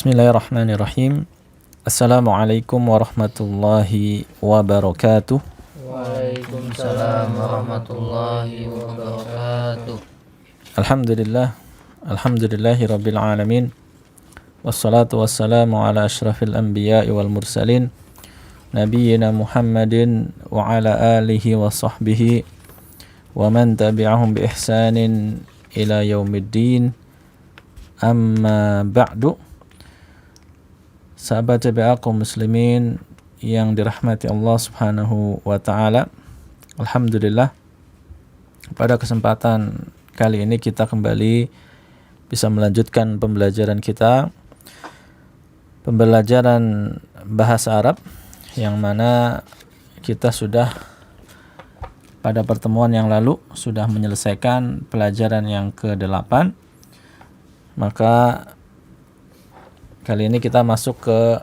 Bismillahirrahmanirrahim. Assalamualaikum warahmatullahi wabarakatuh. Waalaikumsalam warahmatullahi wabarakatuh. Alhamdulillahi rabbil alamin. Wassalatu wassalamu ala asyrafil anbiya'i wal mursalin nabiyyina Muhammadin wa ala alihi wa sahbihi wa man tabi'ahum bi ihsanin ila yaumiddin. Amma ba'du. Sahabat TBA kaum muslimin yang dirahmati Allah Subhanahu wa taala. Alhamdulillah, pada kesempatan kali ini kita kembali bisa melanjutkan pembelajaran kita, pembelajaran bahasa Arab, yang mana kita sudah pada pertemuan yang lalu sudah menyelesaikan pelajaran yang ke-8. Maka kali ini kita masuk ke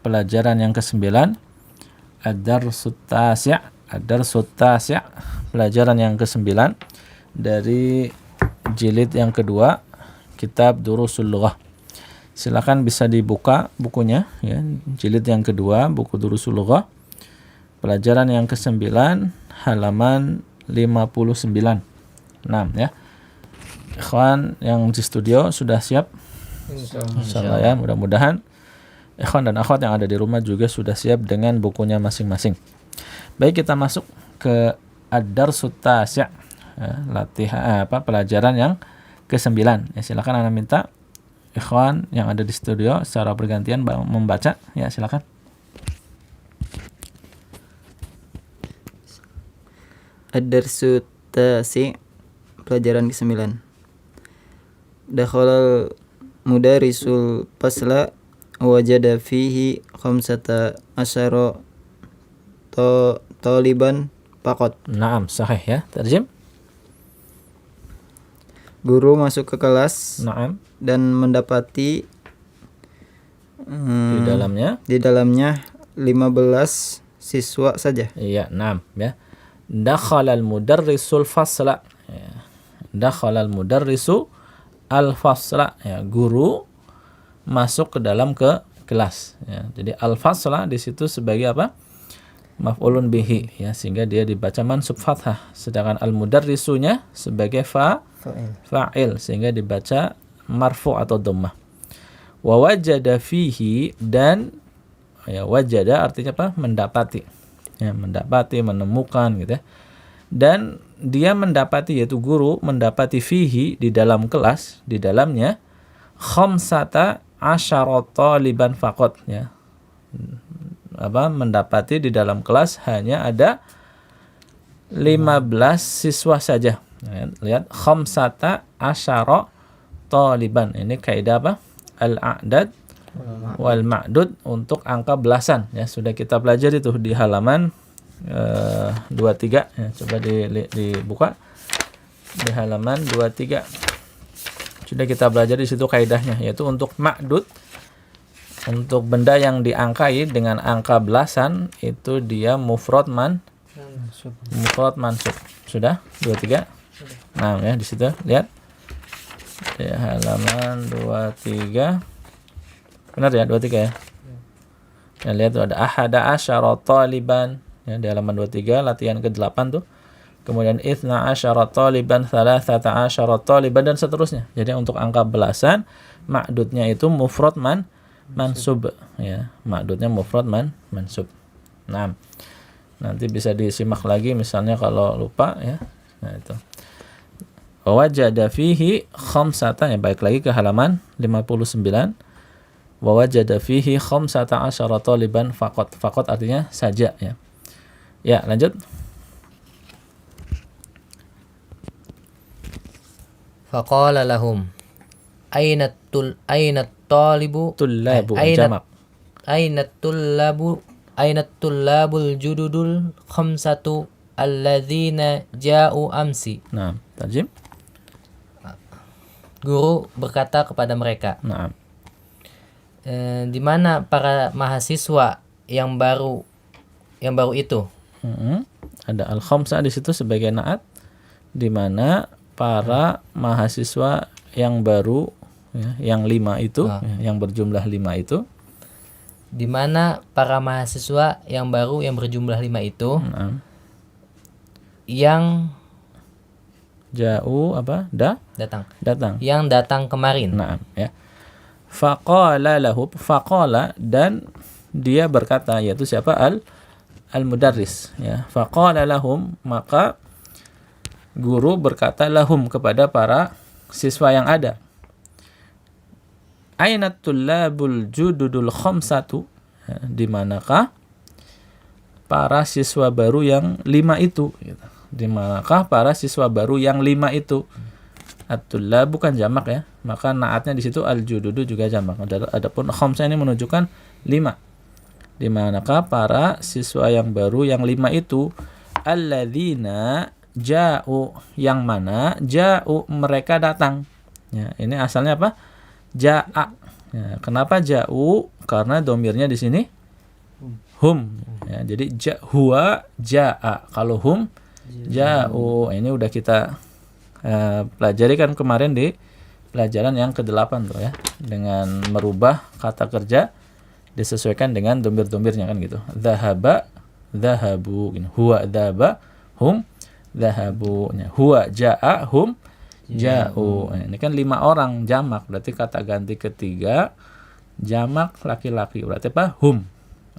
pelajaran yang ke-9, Ad-Darsut Tasi', pelajaran yang ke-9 dari jilid yang kedua, kitab Durusul Lughah. Silakan bisa dibuka bukunya ya, jilid yang kedua, buku Durusul Lughah. Pelajaran yang ke-9 halaman 59. Ya. Ikhwan yang di studio sudah siap? Insyaallah ya, mudah-mudahan ikhwan dan akhwat yang ada di rumah juga sudah siap dengan bukunya masing-masing. Baik, kita masuk ke Ad-Darsut Tasi', pelajaran yang ke-9. Ya, silakan Anda minta ikhwan yang ada di studio secara bergantian membaca. Ya, silakan. Ad-Darsut Tasi', pelajaran ke-9. Dakhalal mudarisul fasla wajada fihi khamsata asyara taliban faqat. Naam, sahih ya. Terjem. Guru masuk ke kelas. Naam. Dan mendapati di dalamnya 15 siswa saja. Iya, naam ya. Dakhalal mudarrisul fasla. Ya. Dakhalal mudarrisu al-fasla, ya, guru masuk ke dalam kelas ya. Jadi al-fasla di situ sebagai apa? Maf'ulun bihi ya, sehingga dia dibaca mansub fathah, sedangkan al-mudarrisunya sebagai fa'il sehingga dibaca marfu atau dhammah. Wa wajada fihi, dan ya, wajada artinya apa? Mendapati. Ya, mendapati, menemukan gitu ya. Dan dia mendapati, yaitu guru mendapati fihi, di dalam kelas, di dalamnya khamsata asyara taliban faqat ya. Mendapati di dalam kelas hanya ada 15 siswa saja. Ya, lihat khamsata asyara taliban. Ini kaidah apa? Al-a'dad wal ma'dud untuk angka belasan ya. Sudah kita pelajari itu di halaman 23 ya, coba dibuka di halaman 23. Sudah kita belajar di situ kaidahnya, yaitu untuk ma'dud, untuk benda yang diangkai dengan angka belasan, itu dia mufrad mansub. Sudah 23? Nah ya, di situ lihat di halaman 23. Benar ya, 23 ya? Ya, lihat tuh ada ahada asyara taliban ya, di halaman 23 latihan ke-8 tuh. Kemudian itsna asyara taliban, thalathata asyara taliban, dan seterusnya. Jadi untuk angka belasan ma'dudnya itu mufrad mansub ya. Ma'dudnya mufrad mansub. Nah, nanti bisa disimak lagi misalnya kalau lupa ya. Nah, itu. Wajada fihi khamsata, ya, baik lagi ke halaman 59. Wa wajada fihi khamsata asyara taliban faqat. Faqat artinya saja ya. Ya, lanjut. Faqala lahum aina talibu jamak. aina tullabul jududul khamsatu alladzina ja'u amsi. Nah, tarjim. Guru berkata kepada mereka, Nah, di mana para mahasiswa yang baru itu? Ada al-khamsah di situ sebagai naat, di mana para mahasiswa yang baru ya, yang 5 itu, ya, yang berjumlah 5 itu. Di mana para mahasiswa yang baru yang berjumlah 5 itu Nah, yang ja'u apa? datang. Datang. Yang datang kemarin. Nah, ya. Faqala lahu, faqala, dan dia berkata, yaitu siapa? Al-mudarris, ya. Faqala lahum, maka guru berkata lahum kepada para siswa yang ada. Aina tullabul jududul khamsatu, ya, di manakah para siswa baru yang 5 itu, gitu. Di manakah para siswa baru yang 5 itu? At-tullab bukan jamak, ya, maka naatnya di situ al-jududu juga jamak. Adapun khamsah ini menunjukkan 5. Di manakah para siswa yang baru yang 5 itu? Alladzina ja'u, yang mana ja'u mereka datang. Ya, ini asalnya apa? Ja'a. Ya, kenapa ja'u? Karena domirnya di sini hum. Ya, jadi huwa ja'a. Kalau hum ja'u. Ini udah kita pelajari kan kemarin di pelajaran yang ke-8 tuh, ya. Dengan merubah kata kerja disesuaikan dengan domir-domirnya kan gitu. Dhahaba, dhahabu. Huwa dhahaba, hum dhahabu. Huwa ja'a, hum ja'u. Ini kan 5 orang jamak, berarti kata ganti ketiga jamak laki-laki, berarti apa? Hum.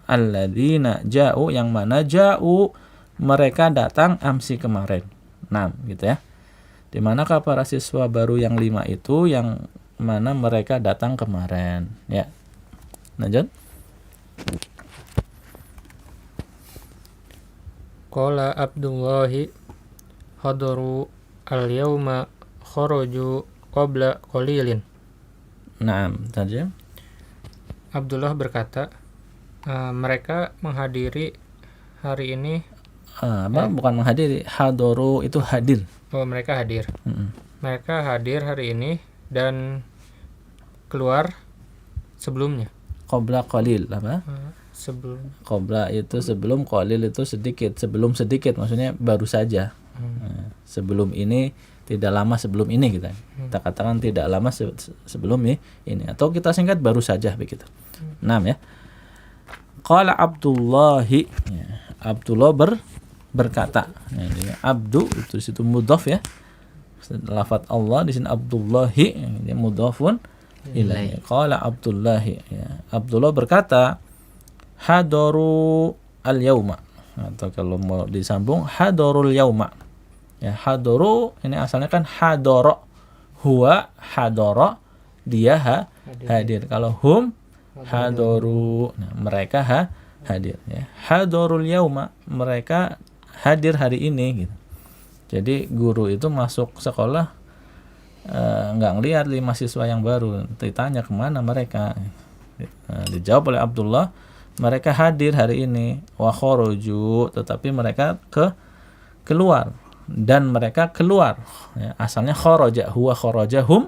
Alladzina ja'u, yang mana ja'u mereka datang amsi kemarin. 6 gitu, ya. Di manakah para siswa baru yang 5 itu, yang mana mereka datang kemarin, ya. Lanjut. Qala Abdullahi hadaru al-yawma kharaju qabla qalilin. Naam, tarjim. Abdullah berkata, mereka menghadiri hari ini. Bukan menghadiri, hadaru itu hadir. Oh, mereka hadir. Mm-mm. Mereka hadir hari ini dan keluar sebelumnya. Qabla qalil, apa? Sebelum. Qabla itu sebelum, qalil itu sedikit, sebelum sedikit, maksudnya baru saja. Nah, sebelum ini, tidak lama sebelum ini, kita katakan tidak lama sebelum ini, atau kita singkat baru saja begitu. 6, ya. Qala Abdullahi, ya. Abdullah berkata. Ya, jadi abdu itu situ mudhaf, ya. Lafaz Allah di sini Abdullahi, dia mudhafun ilaihi. Qala Abdullahi, ya. Abdullah berkata, hadaru al-yauma, atau kalau mau disambung hadarul yauma. Ya, hadaru ini asalnya kan hadara. Huwa hadara, dia hadir. Kalau hum hadaru, nah, mereka hadir, ya. Hadarul yauma, mereka hadir hari ini, gitu. Jadi guru itu masuk sekolah nggak ngelihat 5 siswa yang baru, ditanya kemana mereka. Dijawab oleh Abdullah, mereka hadir hari ini. Wa kharaju, tetapi mereka keluar, dan mereka keluar, ya. Asalnya kharaja, huwa kharaja, hum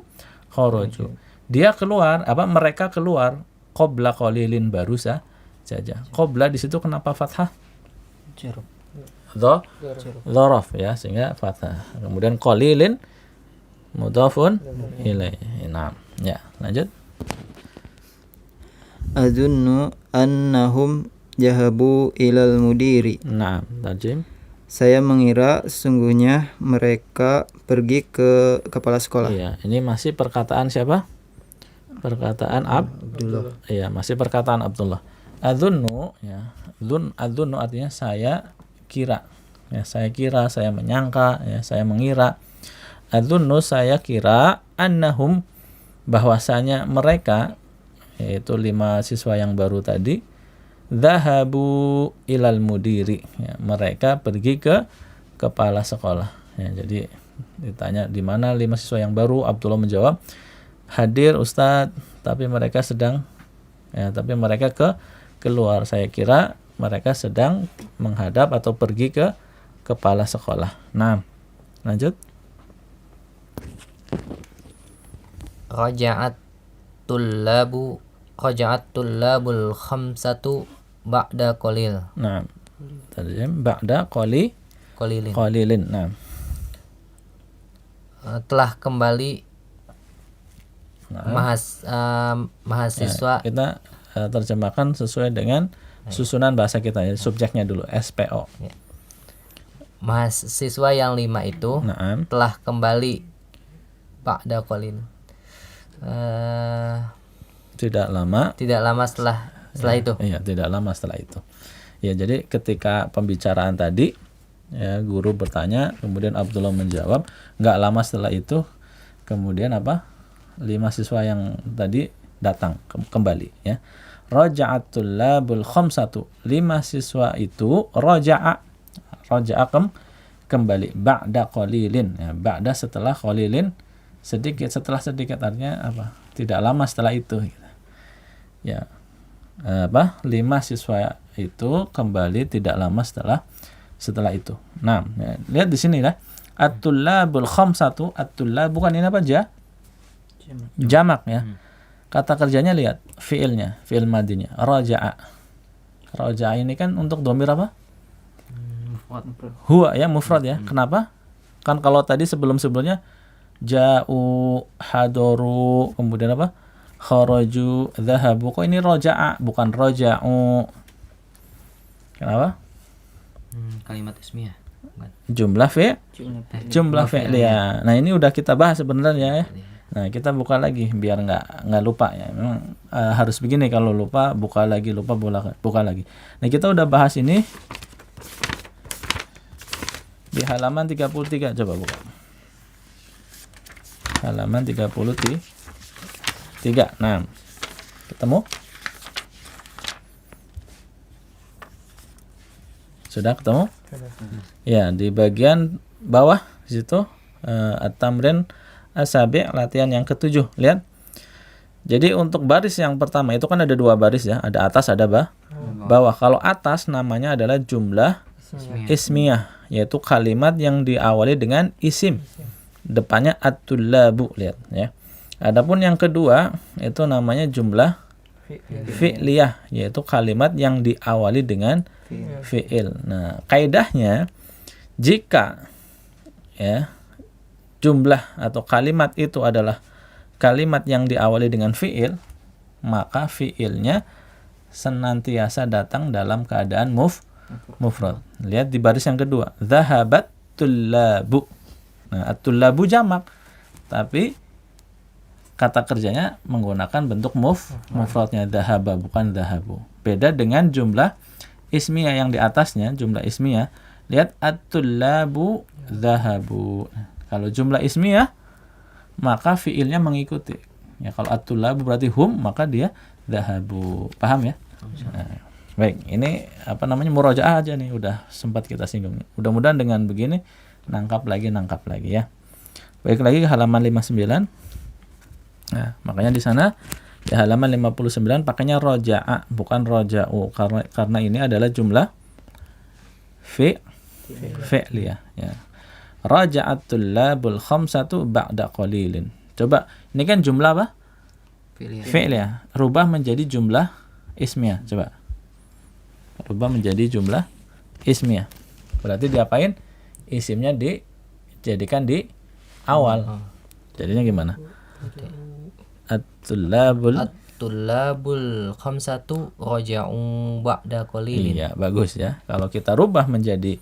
kharaju. Dia keluar, mereka keluar qabla qalilin, baru saja. Qabla di situ kenapa fathah? Dzaraf, ya, sehingga fathah. Kemudian qalilin mudhafun ilaihi. Nah, ya, lanjut. Adunnu annahum jahabu ilal mudiri. Nah, tarjim. Saya mengira sesungguhnya mereka pergi ke kepala sekolah. Iya, ini masih perkataan siapa? Perkataan Abdullah. Iya, masih perkataan Abdullah. Adzunnu, ya. Adzunnu artinya saya kira. Ya, saya kira, saya menyangka, ya, saya mengira. Adzunnu, saya kira, annahum, bahwasanya mereka, yaitu 5 siswa yang baru tadi, dhahabu ilal mudiri, ya, mereka pergi ke kepala sekolah. Ya, jadi ditanya di mana 5 siswa yang baru, Abdullah menjawab, hadir Ustadz, tapi mereka keluar. Saya kira mereka sedang menghadap atau pergi ke kepala sekolah. Nah, lanjut. Raja'at tullabul khamsatu ba'da qalil. Nah, tarjim ba'da qalilin. Nah, Telah kembali Nah, mahasiswa kita terjemahkan sesuai dengan susunan bahasa kita ya. Subjeknya dulu SPO. mahasiswa yang 5 itu Naam. telah kembali ba'da qalil. Tidak lama. Tidak lama setelah itu. Iya, tidak lama setelah itu. Ya, jadi ketika pembicaraan tadi, ya, guru bertanya, kemudian Abdullah menjawab, nggak lama setelah itu, kemudian apa? 5 siswa yang tadi datang kembali, ya. Raja'atul labul khamsatu. 5 siswa itu raja'a kembali ba'da qalilin, ya, ba'da setelah qalilin, sedikit, setelah sedikit, artinya apa? Tidak lama setelah itu, gitu. Ya. 5 siswa itu kembali tidak lama setelah itu. Nah, ya, lihat di sini lah. At-tullabul khamsatu, at-tullab bukan ini apa aja? Jamak, ya. Kata kerjanya lihat fiilnya, fiil madinya. Raja'a. Raja'a ini kan untuk dhamir apa? Huwa, ya, mufrad, ya. Kenapa? Kan kalau tadi sebelum-sebelumnya ja'u, hadaru, kemudian apa? Kharaju, dhahabu. Kok ini raja'a bukan raja'u? Kenapa? Kalimat ismiyah. Jumlah fi'liyah. Nah, ini udah kita bahas sebenarnya, ya. Nah, kita buka lagi biar nggak lupa, ya. Memang harus begini, kalau lupa buka lagi, buka lagi. Nah, kita udah bahas ini di halaman 33. Coba buka. Halaman 33. Nah, ketemu? Sudah ketemu? Ya, di bagian bawah di situ at-tamrin asabi, latihan yang ke-7. Lihat. Jadi untuk baris yang pertama itu kan ada 2 baris, ya, ada atas, ada bawah. Kalau atas namanya adalah jumlah ismiyah, yaitu kalimat yang diawali dengan isim. Depannya at-tullabu, lihat, ya. Adapun yang kedua itu namanya jumlah fi'liyah, yaitu kalimat yang diawali dengan fi'il. Nah, kaidahnya jika, ya, jumlah atau kalimat itu adalah kalimat yang diawali dengan fi'il, maka fi'ilnya senantiasa datang dalam keadaan mufrad. Lihat di baris yang kedua, dhahabat tullabu. Nah, at-tullabu jamak, tapi kata kerjanya menggunakan bentuk mufradnya dhahaba, bukan dhahabu. Beda dengan jumlah ismiyah yang di atasnya, jumlah ismiyah. Lihat at-tullabu dhahabu. Kalau jumlah ismiyah maka fiilnya mengikuti. Ya, kalau at-tullabu berarti hum, maka dia dhahabu. Paham, ya? Nah, baik, ini apa namanya murajaah aja nih, udah sempat kita singgung. Mudah-mudahan dengan begini nangkap lagi, ya. Baik, lagi ke halaman 59. Nah, makanya di sana di halaman 59 pakainya roja'a, bukan roja'u, karena ini adalah jumlah fi'liyah, ya. Raja'atul labul khamsatu ba'da qalilin. Coba, ini kan jumlah apa? Fi'liyah. Rubah menjadi jumlah ismiyah. Coba. Rubah menjadi jumlah ismiyah. Berarti diapain? Isimnya dijadikan di awal. Jadinya gimana? At-tullabul khamsatu raja'u ba'da qalilin. Iya, bagus, ya. Kalau kita rubah menjadi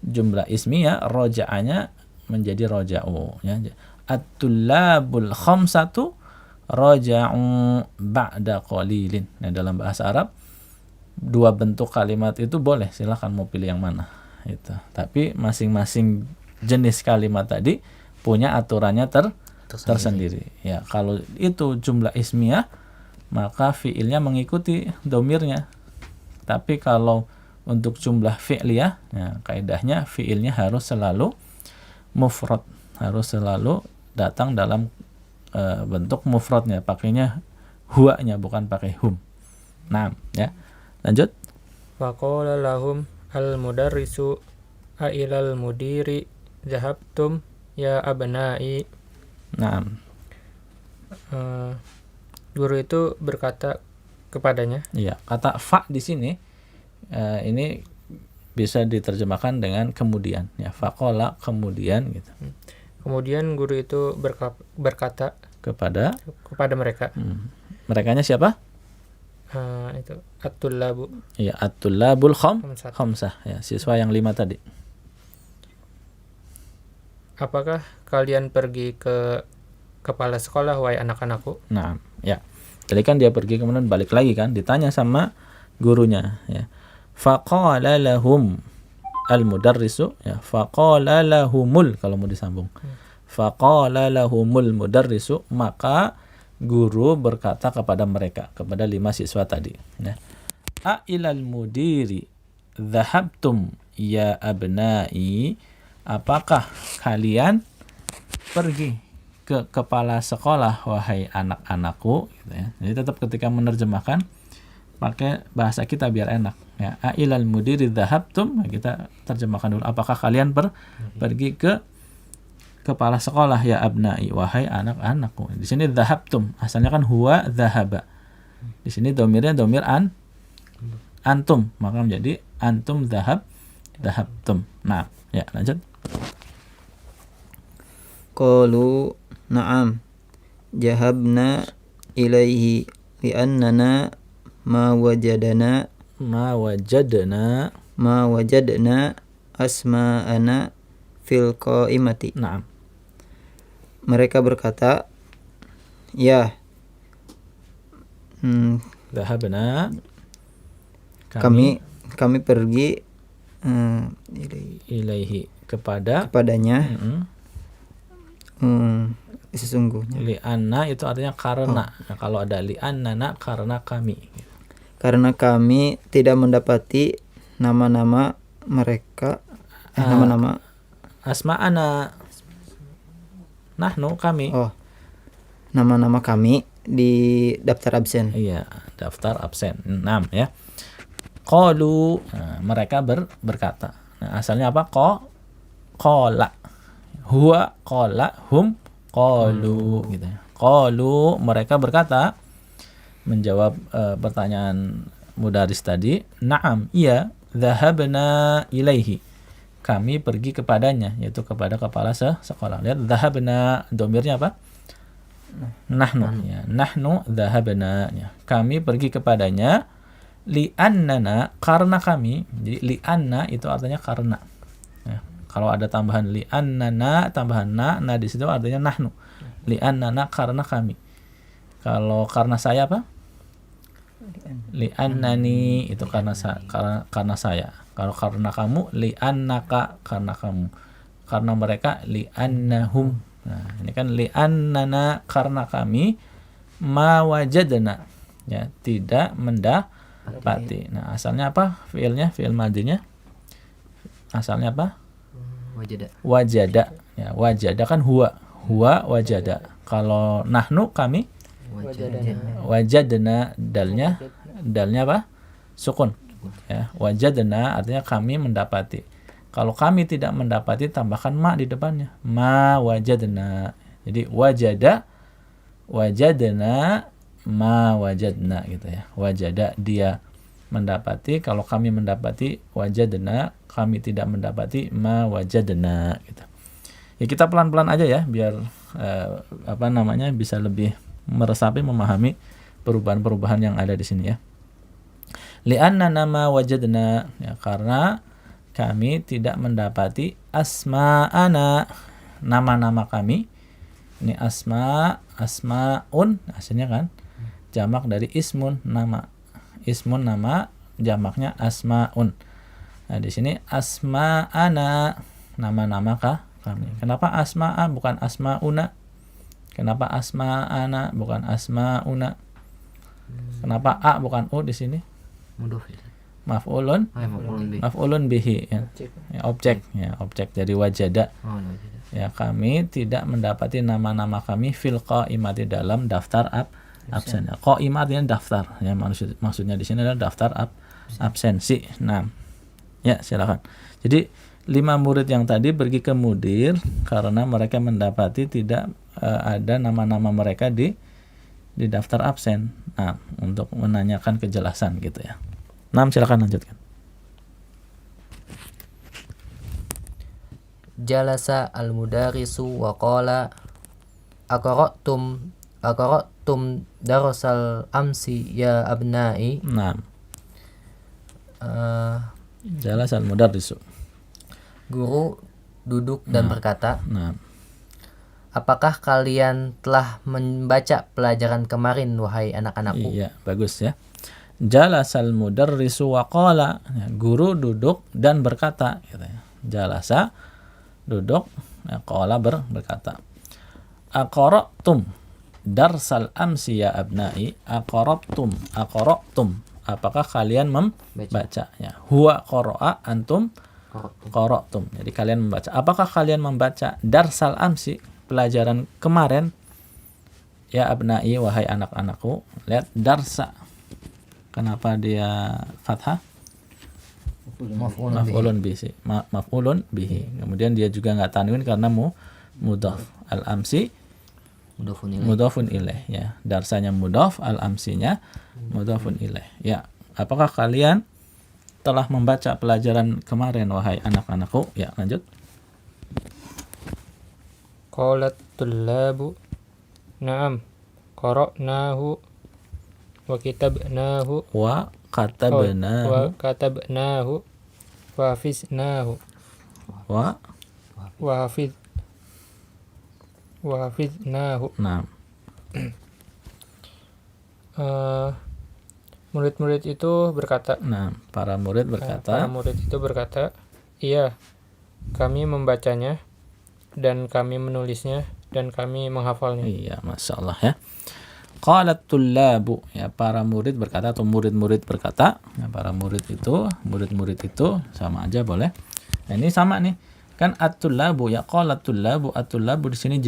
jumlah ismiyah, roja'anya menjadi roja'u, ya. At-tullabul khamsatu raja'u ba'da qalilin. Nah, dalam bahasa Arab 2 bentuk kalimat itu boleh, silahkan mau pilih yang mana itu. Tapi masing-masing jenis kalimat tadi punya aturannya tersendiri. Ya, kalau itu jumlah ismiyah maka fiilnya mengikuti domirnya. Tapi kalau untuk jumlah fi'liyah, ya, kaidahnya fiilnya harus selalu mufrad, harus selalu datang dalam bentuk mufradnya, pakainya huwanya, bukan pakai hum. Nah, ya. Lanjut. Faqala lahum al-mudarrisu ailal mudiri zahabtum ya abnai. Nah, guru itu berkata kepadanya. iya, kata fa di sini ini bisa diterjemahkan dengan kemudian, ya. Faqala, kemudian, gitu. Kemudian guru itu berkata kepada mereka. Merekanya siapa? Itu at-tullabu. Ya, at-tullabul Khamsah. khamsah, ya, siswa yang 5 tadi. Apakah kalian pergi ke kepala sekolah wahai anak-anakku? Nah, ya. Tadi kan dia pergi kemudian balik lagi kan, ditanya sama gurunya, ya. Faqala lahum al-mudarrisu, ya, faqala lahumul kalau mau disambung. Faqala lahumul mudarrisu, maka guru berkata kepada mereka, kepada 5 siswa tadi, ya. A ilal mudiri dhahabtum ya abnai, apakah kalian pergi ke kepala sekolah wahai anak-anakku, gitu ya. Jadi tetap ketika menerjemahkan pakai bahasa kita biar enak, ya. A ilal mudiri dhahabtum, kita terjemahkan dulu, apakah kalian pergi ke kepala sekolah ya abnai, wahai anak-anakku. Di sini dhahabtum, asalnya kan huwa dhahaba. Di sini domirnya domir antum, maka menjadi antum dhahabtum. Nah, ya lanjut. Qalu na'am jahabna ilaihi li'annana ma wajadna asma'ana fil qaimati. Naam. Mereka berkata, ya, Dhahabna, kami pergi ilaihi, kepadanya. Sesungguhnya. Li'anna itu artinya karena. Nah, kalau ada li'annana, karena kami. Karena kami tidak mendapati nama-nama mereka, nama-nama Asma'ana, nahnu, kami. Nama-nama kami di daftar absen. Iya, daftar absen. 6, ya. Qalu, mereka berkata. Nah, asalnya apa? Qala. Huwa qala, hum qalu, gitu ya. Qalu, mereka berkata, menjawab pertanyaan mudaris tadi, na'am, iya, dhahabna ilaihi, kami pergi kepadanya, yaitu kepada kepala sekolah. Lihat, dhahabna, domirnya apa? Nahnu, ya. Nahnu dhahabna, ya. Kami pergi kepadanya, li'annana, karena kami. Jadi li'anna itu artinya karena, ya. Kalau ada tambahan li'annana, tambahan na di situ artinya nahnu. Li'annana, karena kami. Kalau karena saya apa? Li'annani, itu karena saya. Kalau karena kamu, li'annaka, karena kamu. Karena mereka, li'annahum. Nah, ini kan li'annana, karena kami, ma wajadna, ya, tidak mendapati. Nah, asalnya apa? Fi'ilnya, fi'il madinya. Asalnya apa? Wajada. Ya, wajada kan huwa wajada. Kalau nahnu, kami, wajadna, dalnya apa? Sukun. Ya, wajadna artinya kami mendapati. Kalau kami tidak mendapati, tambahkan ma di depannya. Ma wajadna. Jadi wajadna, ma wajadna, gitu ya. Wajada, dia mendapati. Kalau kami mendapati, wajadna, kami tidak mendapati, ma wajadna, gitu. Ya, kita pelan-pelan aja ya, biar bisa lebih meresapi, memahami perubahan-perubahan yang ada di sini, ya. Li'anna nama wajadna, ya, karena kami tidak mendapati asma'ana, nama-nama kami. Ini asma'un, aslinya kan jamak dari ismun, nama. Ismun, nama, jamaknya asma'un. Nah, di sini asma'ana, nama-nama kami. Kenapa asma'a bukan asma'una? Kenapa asma'ana bukan asma'una? Kenapa a bukan u di sini? Maf'ulun bihi, ya. Objek dari wajada. Ya, kami tidak mendapati nama-nama kami fil qaimati, dalam daftar absen. Qaimah artinya daftar, ya, maksudnya di sini adalah daftar absensi. Nah, ya, silakan. Jadi 5 murid yang tadi pergi ke mudir karena mereka mendapati tidak ada nama-nama mereka di daftar absen. Nah, untuk menanyakan kejelasan, gitu ya. Nah, silakan lanjutkan. Jalasa al-mudarisu wa qala aqra'tum darasal amsi ya abnai. Nah, Eh, jalasal mudarrisu. guru duduk dan berkata, Nah, apakah kalian telah membaca pelajaran kemarin wahai anak-anakku? iya, bagus ya. Jalasal mudarrisu wa qala. Ya, guru duduk dan berkata gitu ya. Jalasa duduk, ya, qala berkata. Aqra'tum darsal amsi ya abnai. Aqra'tum. Apakah kalian membaca? Ya. Huwa qara'a, antum qara'tum. Jadi kalian membaca. Apakah kalian membaca darsal amsi, pelajaran kemarin? Ya abnai, wahai anak-anakku. Lihat darsa. Kenapa dia fathah? Maf'ulun bihi. Maf'ulun bihi. Kemudian dia juga enggak tanwin karena mudhaf. Al-amsi mudhafun ilaih, ya. Darsanya mudhaf, al-amsinya mudhafun ilaih. Ya. Apakah kalian telah membaca pelajaran kemarin wahai anak-anakku? Ya, lanjut. Qalat tullabu na'am qara'nahu wa kitabnahu Wa wa katabnahu katabnahu wa hafiznahu wa wa hafiznahu. nah. Murid-murid itu berkata, Nah, para murid para berkata, murid itu berkata, iya, kami membacanya dan kami menulisnya dan kami menghafalnya. iya, Masya Allah ya. Qalat tullabu, ya, para murid berkata atau murid-murid berkata, ya, para murid itu sama aja boleh. Nah, ini sama nih. Kan at-tullabu, ya, qalat tullabu, at-tullabu di sini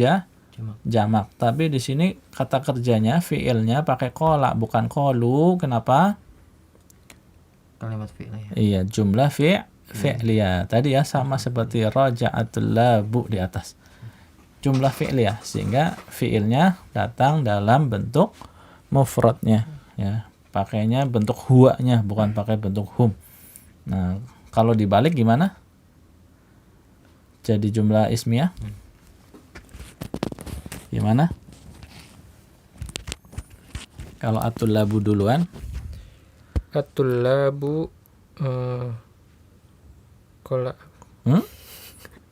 jamak. Tapi di sini kata kerjanya fiilnya pakai qala bukan qalu. Kenapa? Kalimat fi'liyah. Iya, jumlah fi'liyah. Tadi ya sama seperti raja'atul labu di atas. Jumlah fi'liyah, sehingga fi'ilnya datang dalam bentuk mufradnya, ya. Pakainya bentuk huwanya, bukan pakai bentuk hum. Nah, kalau dibalik gimana? Jadi jumlah ismiyah. Gimana? Kalau atul labu duluan, At-tullabu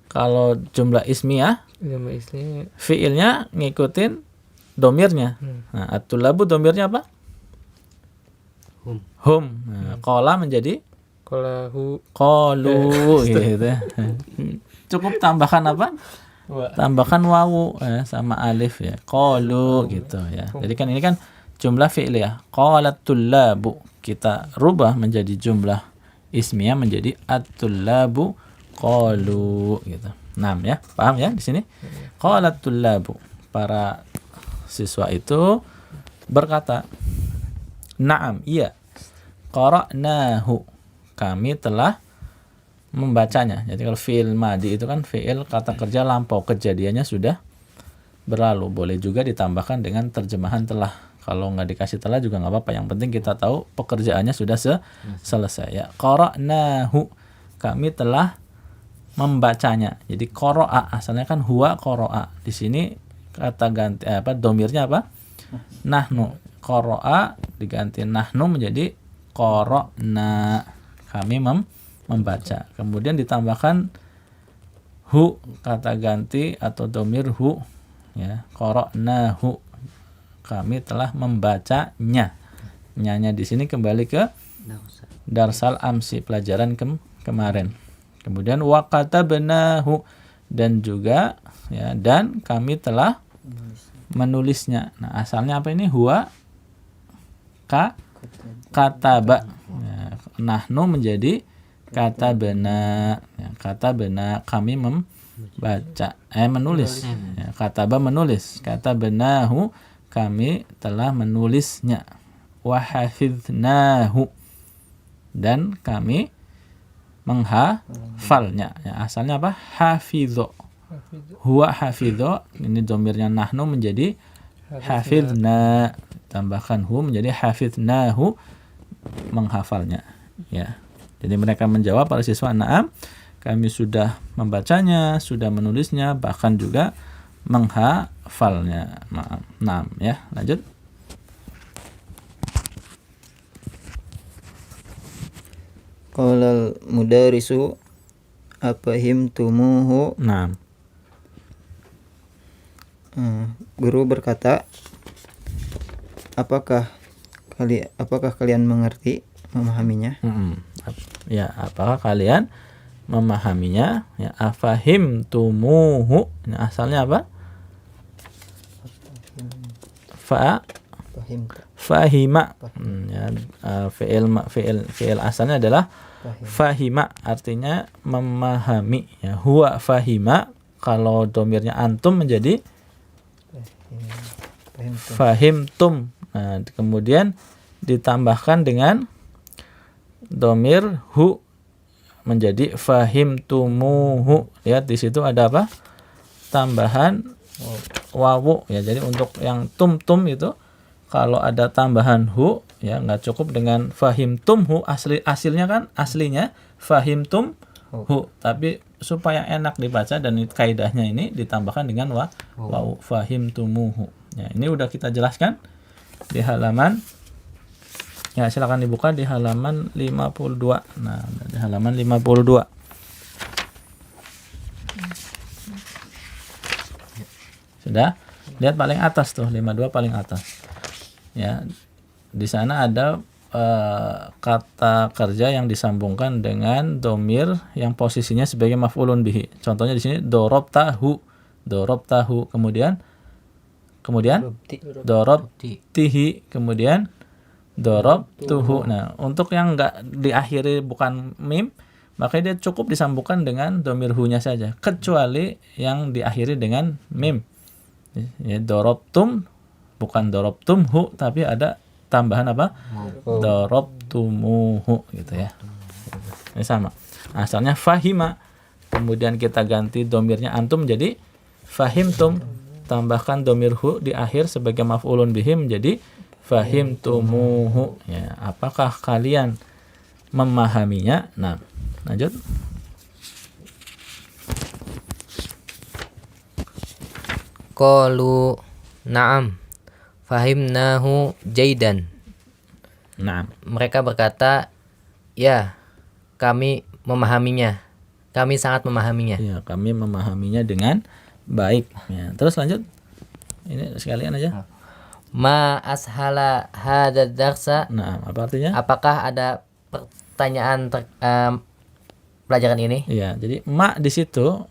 kalau jumlah ismiyah, nama istrinya fiilnya ngikutin domirnya. Nah, at-tullabu domirnya apa? Hum. Nah, qala menjadi qalahu qalu gitu. Cukup tambahkan apa? Tambahkan wawu sama alif ya. Qalu gitu ya. Jadi kan ini kan jumlah fi'liyah. Qalatul-labu kita rubah menjadi jumlah ismiyah menjadi at-tullabu qalu gitu. 6 ya. Paham ya di sini? Qalatul-labu, para siswa itu berkata, "Na'am, iya. Qara'nahu, kami telah membacanya." Jadi kalau fi'il madi itu kan fi'il kata kerja lampau, kejadiannya sudah berlalu. Boleh juga ditambahkan dengan terjemahan telah. Kalau nggak dikasih telah juga nggak apa-apa. Yang penting kita tahu pekerjaannya sudah selesai. Ya, qara'nahu, kami telah membacanya. Jadi qara'a asalnya kan huwa qara'a. Di sini kata ganti domirnya apa? Nahnu. Qara'a diganti nahnu menjadi qara'na. Kami membaca. Kemudian ditambahkan hu, kata ganti atau domir hu, ya, qara'nahu, kami telah membacanya. Nyanya di sini kembali ke darsal amsi, pelajaran kemarin. Kemudian wa katabnahu, dan juga ya, dan kami telah menulisnya. Nah, asalnya apa ini? Huwa kataba. Ya, nahnu menjadi katabna. Ya, katabna, kami membaca, menulis. Ya, kataba menulis. Katabnahu, kami telah menulisnya. Wa hafidznahu, dan kami menghafalnya. Ya, asalnya apa? Hafidho. Huwa hafidho, ini domirnya nahnu menjadi hafidna. Tambahkan hu menjadi hafidnahu, menghafalnya. Ya. Jadi mereka menjawab, para siswa, na'am, kami sudah membacanya, sudah menulisnya, bahkan juga menghafalnya. falnya. Maaf. Nah, ya, lanjut. Qala mudarisu afahimtumuhu. Nah, Guru berkata, apakah kalian mengerti, memahaminya? ya, apakah kalian memahaminya? Ya, afahimtumuhu. Nah, asalnya apa? Fahima. Ya, fi'il asalnya adalah fahima, artinya memahami. Ya, huwa fahima. Kalau domirnya antum menjadi fahimtum. Nah, kemudian ditambahkan dengan domir hu menjadi fahimtumuhu. Lihat di situ ada apa? Tambahan wawu. Ya, jadi untuk yang tum itu kalau ada tambahan hu, ya nggak cukup dengan fahimtumhu. Aslinya fahimtum hu, tapi supaya enak dibaca dan kaidahnya ini ditambahkan dengan wawu fahimtumuhu. Ya, ini udah kita jelaskan di halaman, ya silakan dibuka di halaman 52. Nah, di halaman 52. Sudah? Lihat paling atas tuh, 52 paling atas. Ya. Di sana ada kata kerja yang disambungkan dengan domir yang posisinya sebagai maf'ulun bihi. Contohnya di sini dorobtahu, kemudian dorobtihi, kemudian dorobtuhu. Nah, untuk yang enggak diakhiri bukan mim, maka dia cukup disambungkan dengan domir hu-nya saja, kecuali yang diakhiri dengan mim. Ya, dorobtum bukan dorobtumhu, tapi ada tambahan apa? Dorobtumuhu gitu ya. Ini sama. Asalnya fahima, kemudian kita ganti domirnya antum jadi fahimtum, tambahkan domir hu di akhir sebagai maf'ulun bihi menjadi fahimtumuhu. Ya, apakah kalian memahaminya? Nah, lanjut. Qalu na'am fahimnahu jaidan. Nah, Mereka berkata, ya, kami memahaminya. Kami sangat memahaminya. ya, kami memahaminya dengan baik. Ya, terus lanjut. Ini sekalian aja. Ma ashala hadad darsa. Nah, apa artinya? Apakah ada pertanyaan pelajaran ini? Iya, jadi ma di situ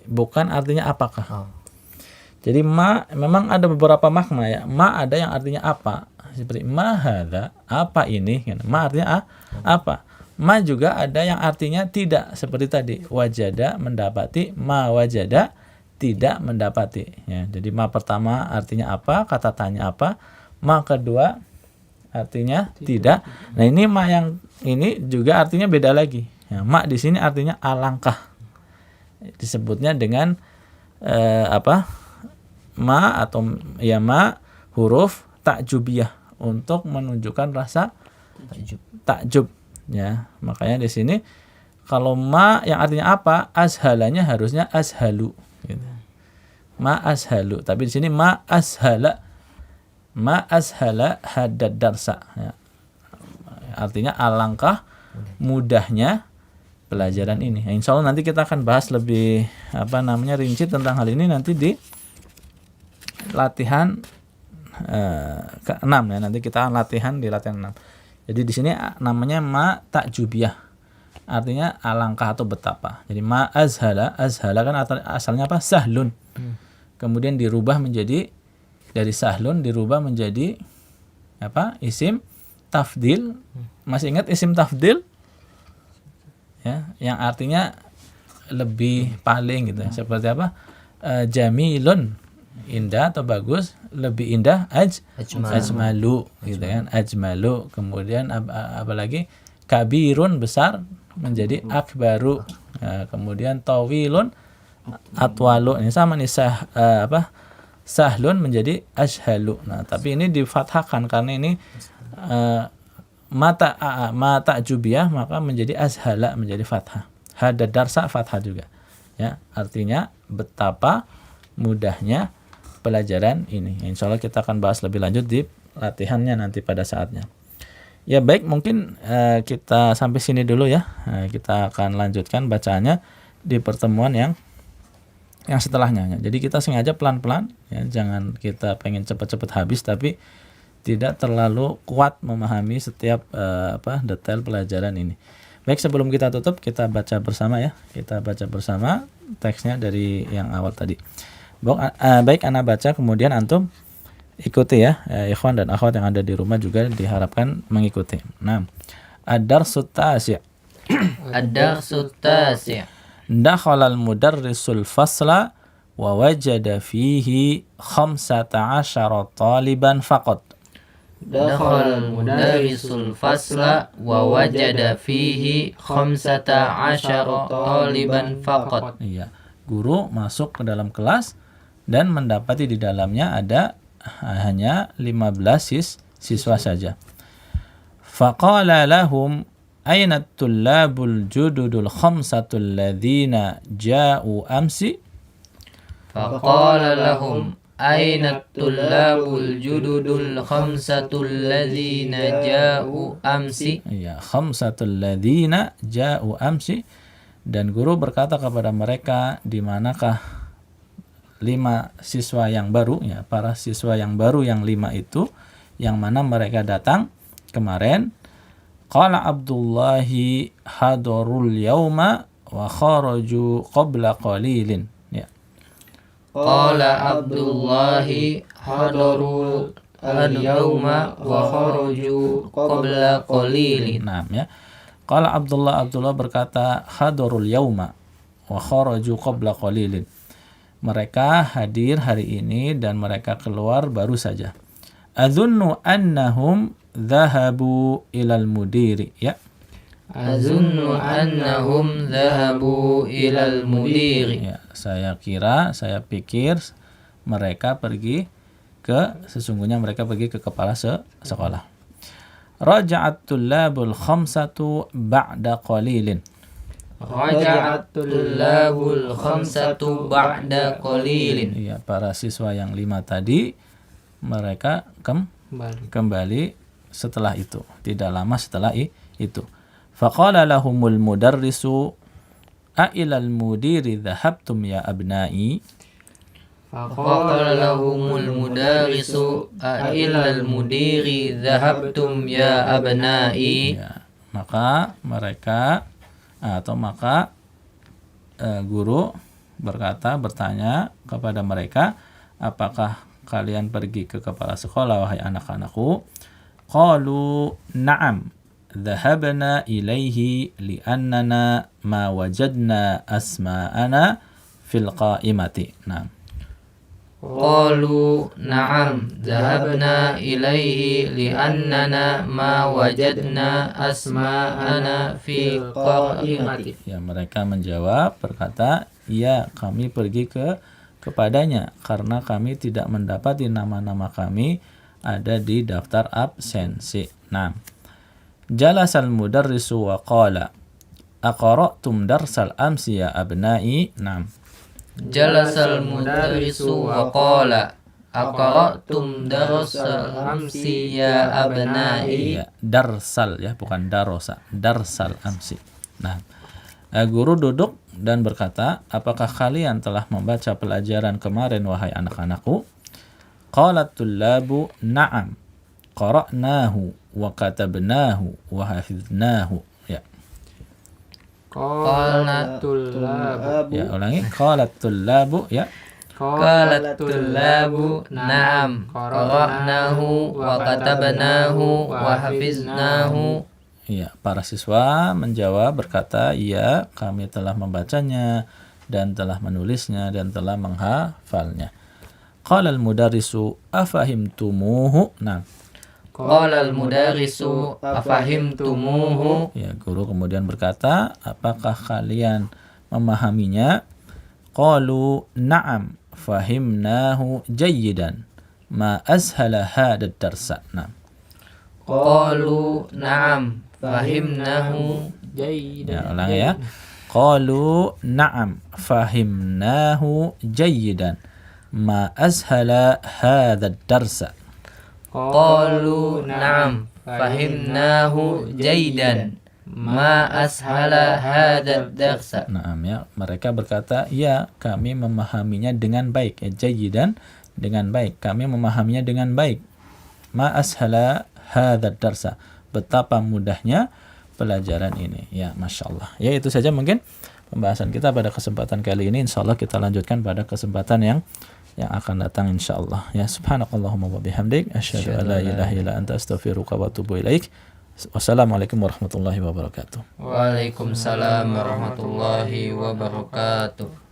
bukan artinya apakah. Oh. Jadi ma memang ada beberapa makna ya. Ma ada yang artinya apa. Seperti ma hadza, apa ini? Ma artinya apa. Ma juga ada yang artinya tidak, seperti tadi wajada mendapati, ma wajada tidak mendapati. Ya, jadi ma pertama artinya apa? Kata tanya apa? Ma kedua artinya tidak. Nah, ini ma yang ini juga artinya beda lagi. Ya, ma di sini artinya alangkah. Disebutnya dengan apa? Ma atau ya ma huruf takjubiyah untuk menunjukkan rasa takjub. Ya, makanya di sini kalau ma yang artinya apa? Azhalanya harusnya azhalu. Gitu. Ma azhalu. Tapi di sini ma azhala. Ma azhala hadad darsa. Ya. Artinya alangkah mudahnya pelajaran ini. Ya, insya Allah nanti kita akan bahas lebih rinci tentang hal ini nanti di latihan ke-6 ya. Nanti kita latihan di latihan 6. Jadi di sini namanya ma takjubiyah. Artinya alangkah atau betapa. Jadi ma azhala kan asalnya apa? Sahlun. Kemudian dirubah menjadi dari sahlun dirubah menjadi apa? Isim tafdil. Masih ingat isim tafdil? Ya, yang artinya lebih paling gitu. Seperti apa? Jamilun, indah atau bagus, lebih indah ajmalu gitu kan, ajmalu. Kemudian apalagi kabirun, besar, menjadi akbaru. Kemudian tawilun atwalu. Ini sama nih sahlun menjadi ashhalu. Nah, tapi ini difathahkan karena ini mata jubiyah, maka menjadi azhala, menjadi fathah. Hadad darsa fathah juga. Ya, artinya betapa mudahnya pelajaran ini. Insya Allah kita akan bahas lebih lanjut di latihannya nanti pada saatnya. Ya baik, mungkin kita sampai sini dulu ya. Kita akan lanjutkan bacaannya di pertemuan yang setelahnya. Jadi kita sengaja pelan-pelan, ya, jangan kita pengen cepat-cepat habis, tapi tidak terlalu kuat memahami setiap detail pelajaran ini. Baik, sebelum kita tutup, kita baca bersama ya. Kita baca bersama teksnya dari yang awal tadi. Baik, ana baca, kemudian antum ikuti ya. Ikhwan dan akhwat yang ada di rumah juga diharapkan mengikuti. Nah, ad-darsut tasi'. Ad-darsut tasi'. Dakhalal mudarrisul fasla wa wajada fihi 15 taliban faqat. Dakhala mudarrisul fasla wa wajada fihi 15 taliban faqat. Iya, guru masuk ke dalam kelas dan mendapati di dalamnya ada hanya 15 siswa saja. Faqala lahum aina at-tullabul jududul khamsatul ladzina ja'u amsi. Faqala lahum aina at-tullabul jududul khamsatul ladzina ja'u amsi. Iya, khamsatul ladzina ja'u amsi. Dan guru berkata kepada mereka, di manakah 5 siswa yang baru, ya, para siswa yang baru yang 5 itu, yang mana mereka datang kemarin. Qala Abdullahi hadarul yauma wa kharaju qabla qalilin. Ya. Qala Abdullahi hadaru al-yawma wa kharaju qabla qalilin. Nah, ya. Qala Abdullah berkata hadarul yauma wa kharaju qabla qalilin. Mereka hadir hari ini dan mereka keluar baru saja. Adzunnu annahum dhahabu ilal mudiri, ya. Azunnu annahum dhahabu ilal mudiri. Ya, saya pikir mereka sesungguhnya mereka pergi ke kepala sekolah. Raja'at tullabul khamsatu ba'da qalilin. Raja'at tullabul khamsatu ba'da qalilin. Ya, para siswa yang 5 tadi mereka kembali setelah itu, tidak lama setelah itu. Faqala lahumul mudarrisu a ilal mudiri dhahabtum ya abnai. Faqala lahumul mudarrisu a ilal mudiri dhahabtum ya abnai. Ya, maka guru bertanya kepada mereka, apakah kalian pergi ke kepala sekolah wahai anak-anakku? Qalu na'am dhahabna ilaihi li'annana ma wajadna asma'ana fil qa'imati. Nah. Qalu na'am dhahabna ilaihi li'annana ma wajadna asma'ana fil qa'imati. Ya, mereka menjawab berkata, "Ya, kami pergi kepadanya karena kami tidak mendapati nama-nama kami ada di daftar absensi." Nah, jalasal mudarrisu wa qala aqra'tum darsal amsi ya abnai. Nah, jalasal mudarrisu wa qala aqra'tum darsal amsi ya abnai. Ya, darsal ya, bukan darosa, darsal amsi. Nah, guru duduk dan berkata, apakah kalian telah membaca pelajaran kemarin wahai anak-anakku? Qalat tullabu na'am qara'nahu wa katabnahu wa hafiznahu. Ya. Qalat tullabu. Ya, ulangi. Qalat tullabu, ya. Qalat tullabu na'am qara'nahu wa katabnahu wa hafiznahu. Ya, para siswa menjawab berkata, "Iya, kami telah membacanya dan telah menulisnya dan telah menghafalnya." Qala al-mudarrisu afahimtumuhu. Nah, qala al-mudarrisu afahimtumuhu. Ya, guru kemudian berkata, apakah kalian memahaminya? Qalu na'am fahimnahu jayyidan ma azhala hadad darsa. Nah, qalu na'am fahimnahu ya, ulangi ya. Qalu na'am fahimnahu jayyidan. ma azhala hadzal darsa. Qalu na'am fahimnahu jaydan ma ashala hadzal darsa. Naam ya, mereka berkata, ya kami memahaminya dengan baik. Ya, jayidan dengan baik. Kami memahaminya dengan baik. Ma ashala hadzal darsa. Betapa mudahnya pelajaran ini. Ya, Masya Allah. Ya, itu saja mungkin pembahasan kita pada kesempatan kali ini. Insya Allah kita lanjutkan pada kesempatan yang akan datang insya Allah. Ya, subhanakallahumma wa bihamdik asyhadu an la ilaha illa anta astaghfiruka wa atubu ilaik. Wassalamualaikum warahmatullahi wabarakatuh. Waalaikumsalam warahmatullahi wabarakatuh.